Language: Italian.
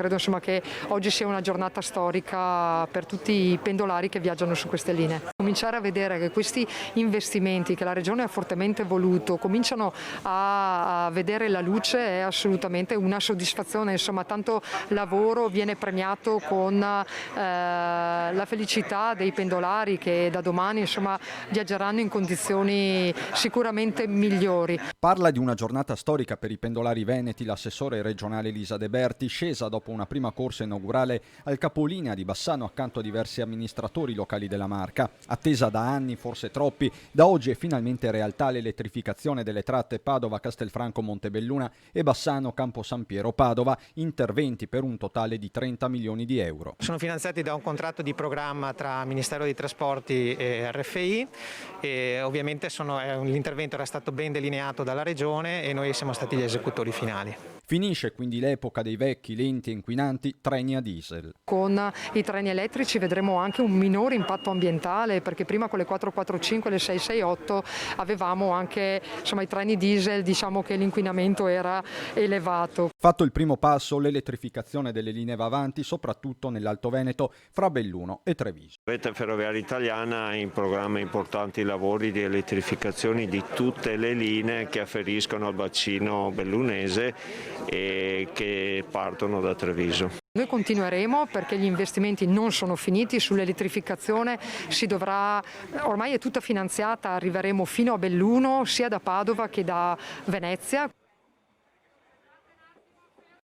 Credo insomma che oggi sia una giornata storica per tutti i pendolari che viaggiano su queste linee. Cominciare a vedere che questi investimenti che la Regione ha fortemente voluto cominciano a vedere la luce è assolutamente una soddisfazione, insomma tanto lavoro viene premiato con la felicità dei pendolari che da domani insomma viaggeranno in condizioni sicuramente migliori. Parla di una giornata storica per i pendolari veneti l'assessore regionale Elisa De Berti, scesa dopo una prima corsa inaugurale al capolinea di Bassano accanto a diversi amministratori locali della Marca. Attesa da anni, forse troppi, da oggi è finalmente realtà l'elettrificazione delle tratte Padova-Castelfranco-Montebelluna e Bassano-Campo San Piero-Padova, interventi per un totale di 30 milioni di euro. Sono finanziati da un contratto di programma tra Ministero dei Trasporti e RFI e ovviamente l'intervento era stato ben delineato dalla Regione e noi siamo stati gli esecutori finali. Finisce quindi l'epoca dei vecchi, lenti e inquinanti treni a diesel. Con i treni elettrici vedremo anche un minore impatto ambientale, perché prima con le 445 e le 668 avevamo anche i treni diesel, diciamo che l'inquinamento era elevato. Fatto il primo passo, l'elettrificazione delle linee va avanti, soprattutto nell'Alto Veneto fra Belluno e Treviso. Rete Ferroviaria Italiana ha in programma importanti lavori di elettrificazione di tutte le linee che afferiscono al bacino bellunese e che partono da Treviso. Noi continueremo perché gli investimenti non sono finiti, sull'elettrificazione ormai è tutta finanziata, arriveremo fino a Belluno sia da Padova che da Venezia.